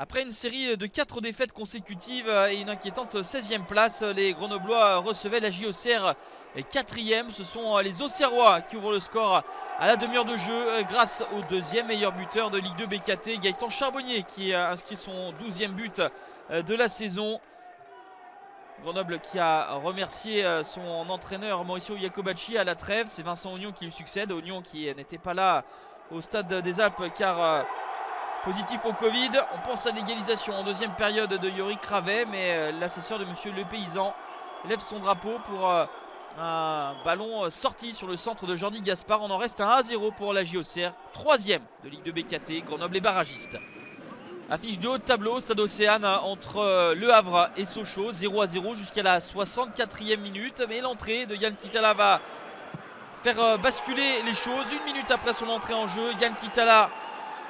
Après une série de 4 défaites consécutives et une inquiétante 16e place, les Grenoblois recevaient la JOCR 4e. Ce sont les Auxerrois qui ouvrent le score à la demi-heure de jeu grâce au deuxième meilleur buteur de Ligue 2 BKT, Gaëtan Charbonnier, qui a inscrit son 12e but de la saison. Grenoble qui a remercié son entraîneur Mauricio Iacobacci à la trêve. C'est Vincent Ognon qui lui succède. Ognon qui n'était pas là au stade des Alpes car positif au Covid. On pense à l'égalisation en deuxième période de Yorick Ravet, mais l'assesseur de Monsieur Le Paysan lève son drapeau pour un ballon sorti sur le centre de Jordi Gaspard. On en reste à 1-0 pour la JOCR, 3e de Ligue 2 BKT. Grenoble est barragiste. Affiche de haut de tableau, Stade Océane entre Le Havre et Sochaux, 0-0 jusqu'à la 64e minute. Mais l'entrée de Yann Kitala va faire basculer les choses. Une minute après son entrée en jeu, Yann Kitala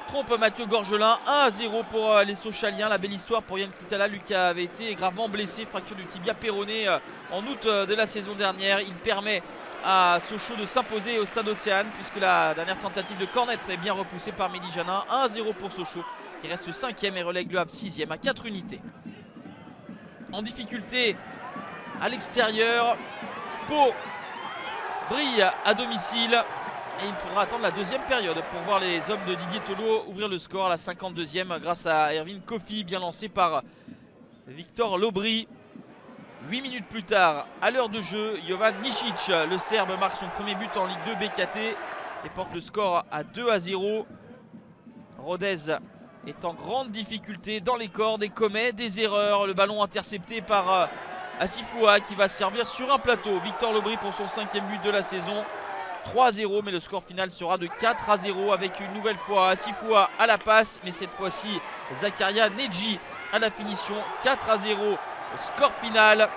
trompe Mathieu Gorgelin. 1-0 pour les Sochaliens. La belle histoire pour Yann Kitala, lui qui avait été gravement blessé, fracture du tibia péroné en août de la saison dernière. Il permet à Sochaux de s'imposer au Stade Océane puisque la dernière tentative de cornette est bien repoussée par Mehdi Janin. 1-0 pour Sochaux qui reste 5e et relègue Le Havre 6e à 4 unités. En difficulté à l'extérieur, Pau brille à domicile. Et il faudra attendre la deuxième période pour voir les hommes de Didier Tolo ouvrir le score à la 52e grâce à Erwin Kofi, bien lancé par Victor Lobry. 8 minutes plus tard, à l'heure de jeu, Jovan Nicic, le Serbe, marque son premier but en Ligue 2 BKT et porte le score à 2-0. Rodez est en grande difficulté dans les cordes et commet des erreurs. Le ballon intercepté par Asifoua qui va servir sur un plateau. Victor Lobry pour son 5e but de la saison. 3-0, mais le score final sera de 4-0 avec une nouvelle fois Asifoua à la passe, mais cette fois-ci Zakaria Nedji à la finition. 4-0 au score final.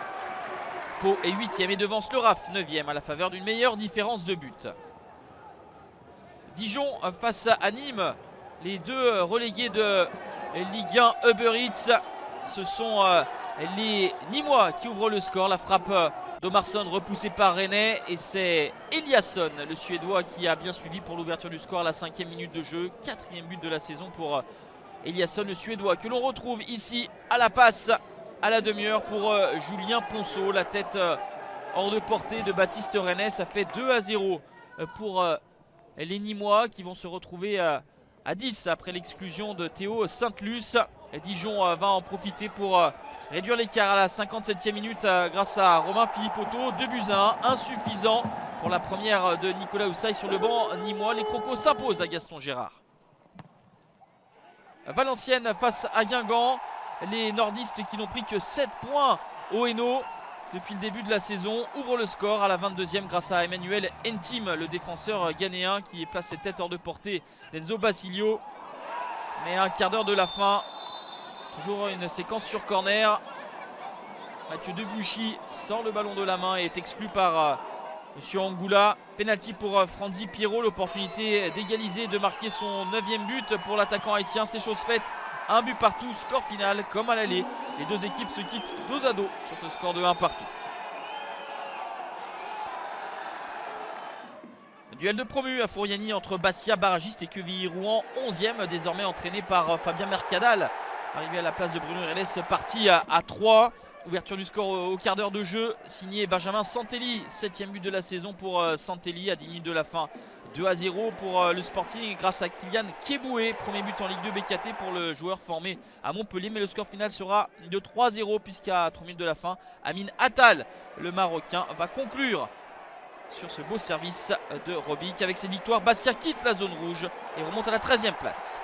Pau est 8e et devance le RAF 9e à la faveur d'une meilleure différence de but. Dijon face à Nîmes, les deux relégués de Ligue 1 Uber Eats. Ce sont les Nîmois qui ouvrent le score. La frappe d'Omarsson repoussé par Rennais et c'est Eliasson, le Suédois, qui a bien suivi pour l'ouverture du score à la 5e minute de jeu. 4e but de la saison pour Eliasson, le Suédois, que l'on retrouve ici à la passe à la demi-heure pour Julien Ponceau. La tête hors de portée de Baptiste Rennais. Ça fait 2-0 pour les Nîmois qui vont se retrouver à 10 après l'exclusion de Théo Sainte-Luce. Dijon va en profiter pour réduire l'écart à la 57e minute grâce à Romain Philippotto. 2-1, insuffisant pour la première de Nicolas Houssaye sur le banc nîmois. Les Crocos s'imposent à Gaston Gérard. Valenciennes face à Guingamp. Les nordistes qui n'ont pris que 7 points au Hainaut depuis le début de la saison ouvrent le score à la 22e grâce à Emmanuel Ntim, le défenseur ghanéen qui place ses têtes hors de portée d'Enzo Basilio. Mais à un quart d'heure de la fin, toujours une séquence sur corner. Mathieu Debuchy sort le ballon de la main et est exclu par Monsieur Angoula. Penalty pour Franzi Pierrot, l'opportunité d'égaliser, de marquer son 9e but pour l'attaquant haïtien. C'est chose faite, un but partout, score final comme à l'aller. Les deux équipes se quittent dos à dos sur ce score de 1 partout. Duel de promu à Fouriani entre Bastia, barragiste, et Quevilly-Rouen, 11e, désormais entraîné par Fabien Mercadal. Arrivé à la place de Bruno Reles, parti à 3. Ouverture du score au quart d'heure de jeu, signé Benjamin Santelli. 7e but de la saison pour Santelli à 10 minutes de la fin. 2-0 pour le Sporting grâce à Kylian Keboué. Premier but en Ligue 2 BKT pour le joueur formé à Montpellier. Mais le score final sera de 3-0 puisqu'à 3 minutes de la fin, Amin Attal, le Marocain, va conclure sur ce beau service de Robic. Avec cette victoire, Bastia quitte la zone rouge et remonte à la 13e place.